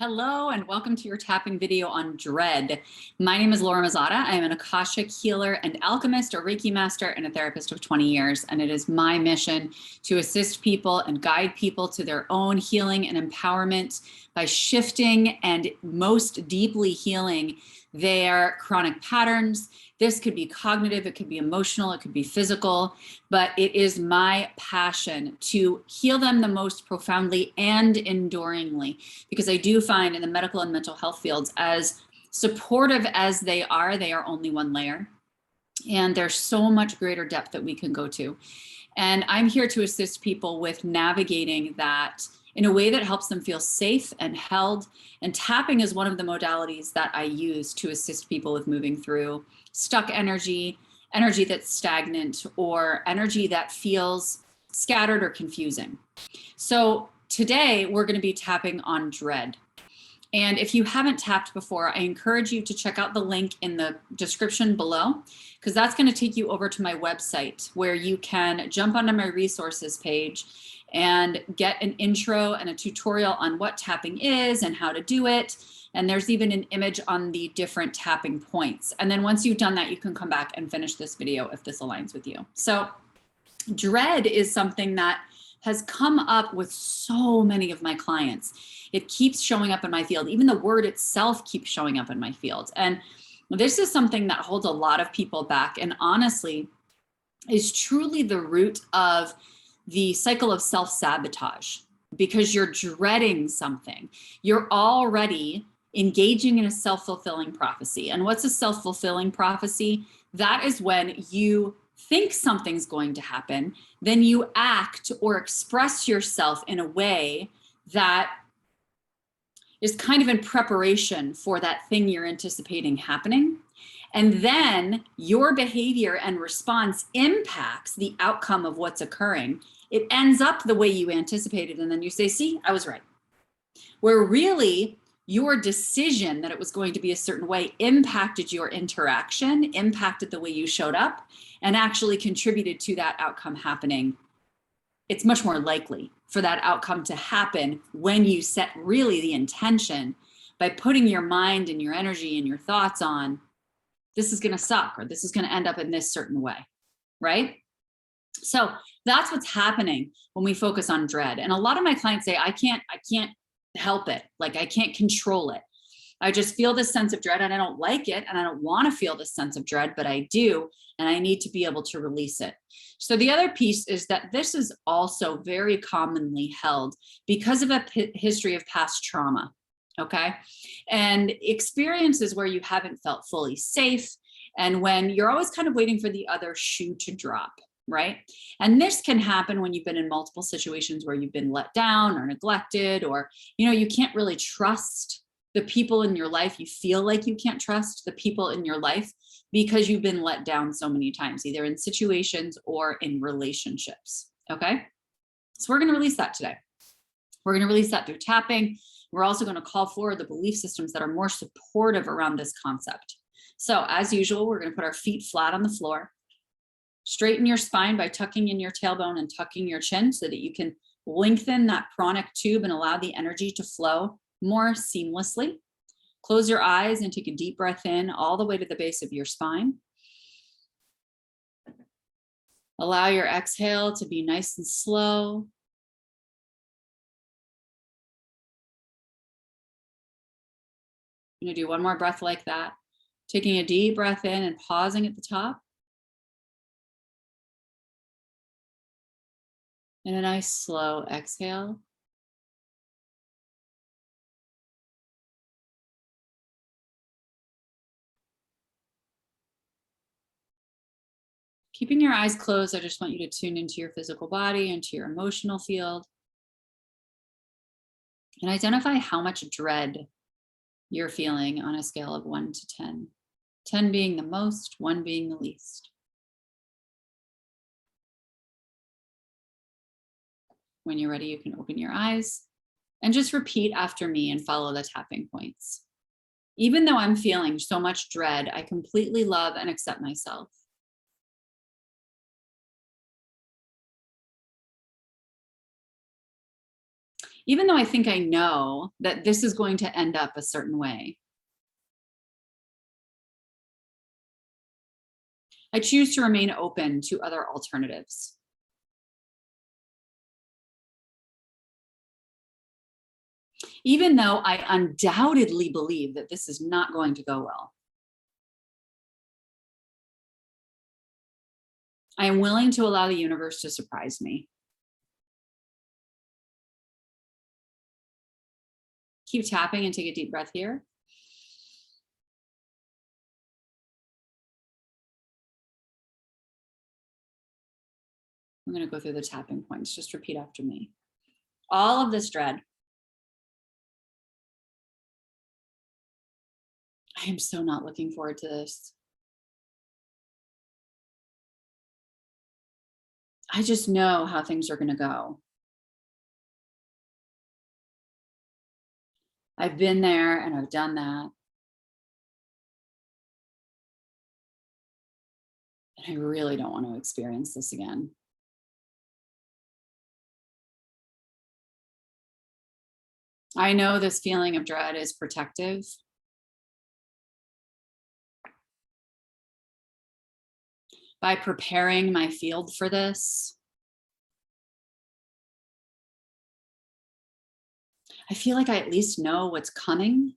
Hello and welcome to your tapping video on dread. My name is Mazzotta. I am an Akashic Healer and alchemist, a Reiki Master, and a therapist of 20 years. And it is my mission to assist people and guide people to their own healing and empowerment by shifting and most deeply healing their chronic patterns. This could be cognitive, it could be emotional, it could be physical, but it is my passion to heal them the most profoundly and enduringly, because I do find in the medical and mental health fields, as supportive as they are only one layer. And there's so much greater depth that we can go to. And I'm here to assist people with navigating that in a way that helps them feel safe and held. And tapping is one of the modalities that I use to assist people with moving through stuck energy, energy that's stagnant, or energy that feels scattered or confusing. So today we're going to be tapping on dread. And if you haven't tapped before, I encourage you to check out the link in the description below, because that's going to take you over to my website where you can jump onto my resources page and get an intro and a tutorial on what tapping is and how to do it. And there's even an image on the different tapping points. And then once you've done that, you can come back and finish this video if this aligns with you. So dread is something that has come up with so many of my clients. It keeps showing up in my field. Even the word itself keeps showing up in my field. And this is something that holds a lot of people back, and honestly is truly the root of the cycle of self-sabotage, because you're dreading something. You're already engaging in a self-fulfilling prophecy. And what's a self-fulfilling prophecy? That is when you think something's going to happen, then you act or express yourself in a way that is kind of in preparation for that thing you're anticipating happening. And then your behavior and response impacts the outcome of what's occurring. It ends up the way you anticipated. And then you say, see, I was right. Where really your decision that it was going to be a certain way impacted your interaction, impacted the way you showed up, and actually contributed to that outcome happening. It's much more likely for that outcome to happen when you set really the intention by putting your mind and your energy and your thoughts on, this is going to suck, or this is going to end up in this certain way, right? So that's what's happening when we focus on dread. And a lot of my clients say, I can't help it. Like, I can't control it. I just feel this sense of dread and I don't like it. And I don't want to feel this sense of dread, but I do. And I need to be able to release it. So the other piece is that this is also very commonly held because of a history of past trauma. Okay. And experiences where you haven't felt fully safe. And when you're always kind of waiting for the other shoe to drop. Right. And this can happen when you've been in multiple situations where you've been let down or neglected, or, you can't really trust the people in your life. You feel like you can't trust the people in your life because you've been let down so many times, either in situations or in relationships. Okay. So we're going to release that today. We're going to release that through tapping. We're also going to call forward the belief systems that are more supportive around this concept. So as usual, we're going to put our feet flat on the floor. Straighten your spine by tucking in your tailbone and tucking your chin so that you can lengthen that pranic tube and allow the energy to flow more seamlessly. Close your eyes and take a deep breath in all the way to the base of your spine. Allow your exhale to be nice and slow. I'm going to do one more breath like that. Taking a deep breath in and pausing at the top. And a nice slow exhale. Keeping your eyes closed, I just want you to tune into your physical body, into your emotional field, and identify how much dread you're feeling on a scale of 1 to 10. 10 being the most, 1 being the least. When you're ready, you can open your eyes and just repeat after me and follow the tapping points. Even though I'm feeling so much dread, I completely love and accept myself. even though I think I know that this is going to end up a certain way. I choose to remain open to other alternatives. Even though I undoubtedly believe that this is not going to go well. I am willing to allow the universe to surprise me. Keep tapping and take a deep breath here. I'm going to go through the tapping points. Just repeat after me. All of this dread. I am so not looking forward to this. I just know how things are going to go. I've been there and I've done that. And I really don't want to experience this again. I know this feeling of dread is protective. By preparing my field for this, I feel like I at least know what's coming.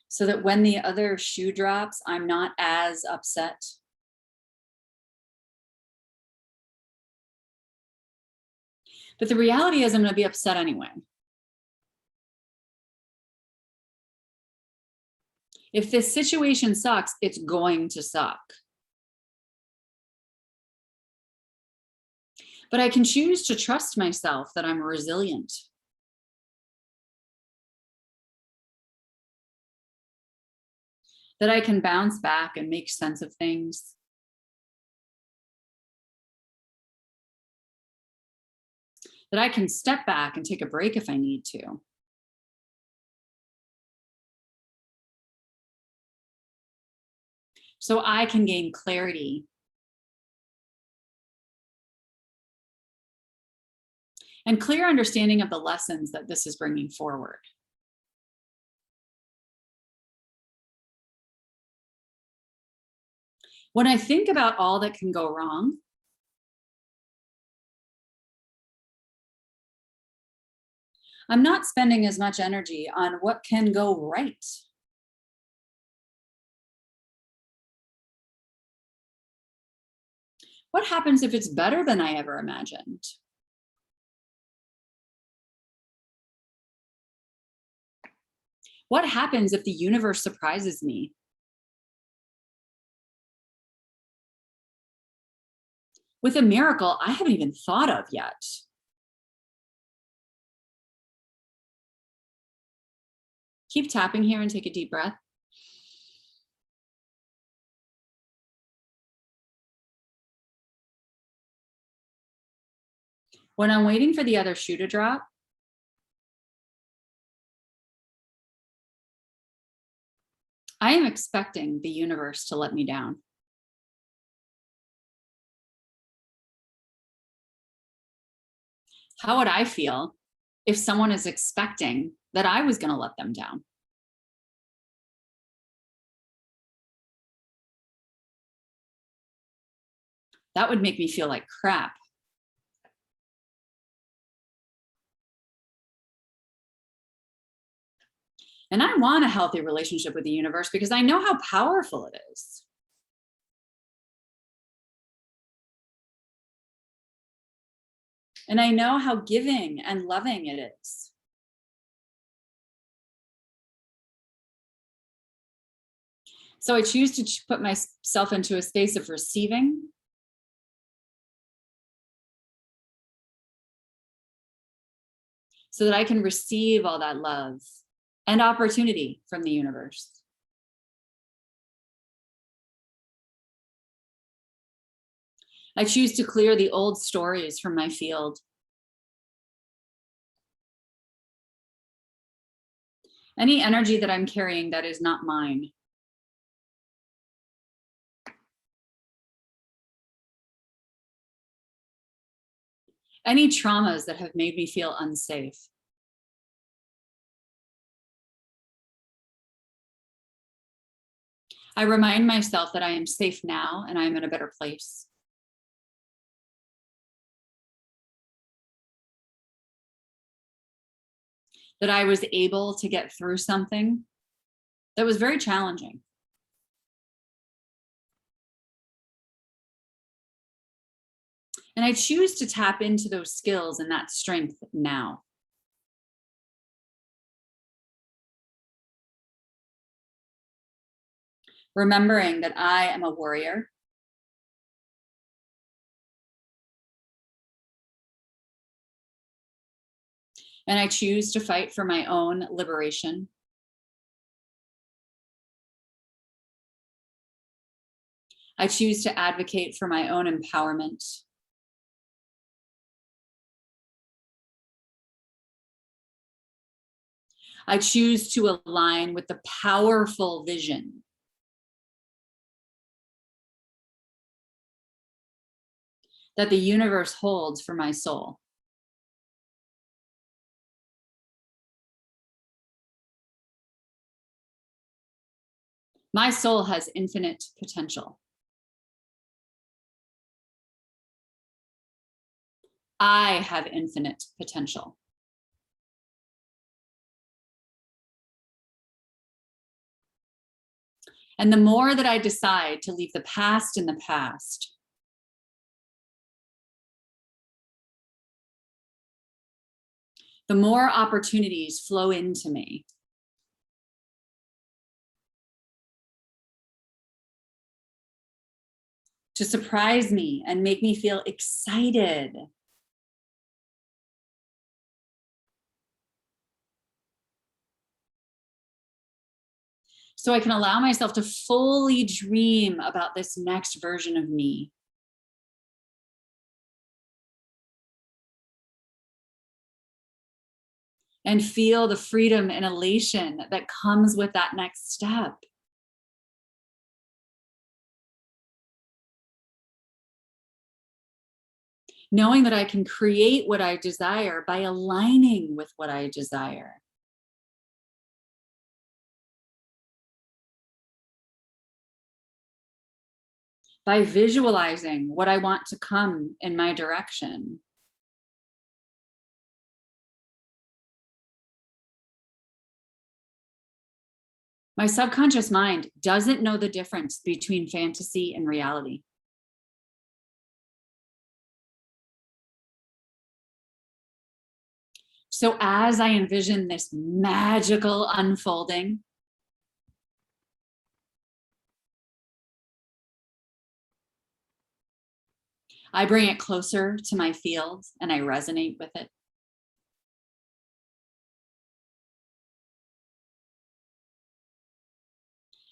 So that when the other shoe drops, I'm not as upset. But the reality is I'm going to be upset anyway. If this situation sucks, it's going to suck. But I can choose to trust myself that I'm resilient. That I can bounce back and make sense of things. That I can step back and take a break if I need to. So I can gain clarity. And clear understanding of the lessons that this is bringing forward. When I think about all that can go wrong, I'm not spending as much energy on what can go right. What happens if it's better than I ever imagined? What happens if the universe surprises me? With a miracle I haven't even thought of yet. Keep tapping here and take a deep breath. When I'm waiting for the other shoe to drop, I am expecting the universe to let me down. How would I feel if someone is expecting that I was going to let them down? That would make me feel like crap. And I want a healthy relationship with the universe because I know how powerful it is. And I know how giving and loving it is. So I choose to put myself into a space of receiving. So that I can receive all that love and opportunity from the universe. I choose to clear the old stories from my field. Any energy that I'm carrying that is not mine. Any traumas that have made me feel unsafe. I remind myself that I am safe now and I am in a better place. That I was able to get through something that was very challenging. And I choose to tap into those skills and that strength now. Remembering that I am a warrior. And I choose to fight for my own liberation. I choose to advocate for my own empowerment. I choose to align with the powerful vision that the universe holds for my soul. My soul has infinite potential. I have infinite potential. And the more that I decide to leave the past in the past, the more opportunities flow into me. To surprise me and make me feel excited. So I can allow myself to fully dream about this next version of me. And feel the freedom and elation that comes with that next step. Knowing that I can create what I desire by aligning with what I desire. By visualizing what I want to come in my direction. My subconscious mind doesn't know the difference between fantasy and reality. So as I envision this magical unfolding, I bring it closer to my field and I resonate with it.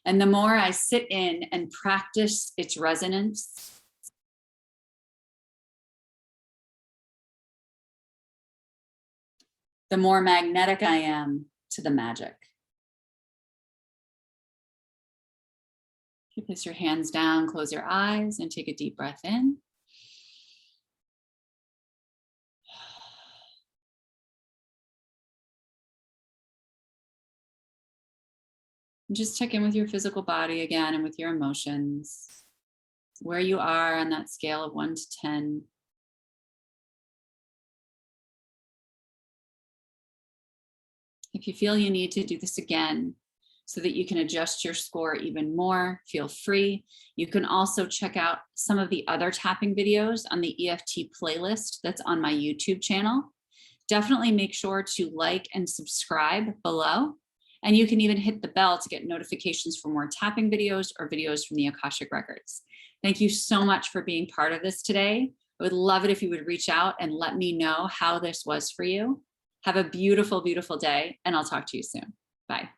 And the more I sit in and practice its resonance, the more magnetic I am to the magic. You place your hands down, close your eyes, and take a deep breath in. And just check in with your physical body again and with your emotions, where you are on that scale of 1 to 10. If you feel you need to do this again so that you can adjust your score even more, feel free. You can also check out some of the other tapping videos on the EFT playlist that's on my YouTube channel. Definitely make sure to like and subscribe below. And you can even hit the bell to get notifications for more tapping videos or videos from the Akashic Records. Thank you so much for being part of this today. I would love it if you would reach out and let me know how this was for you. Have a beautiful, beautiful day, and I'll talk to you soon. Bye.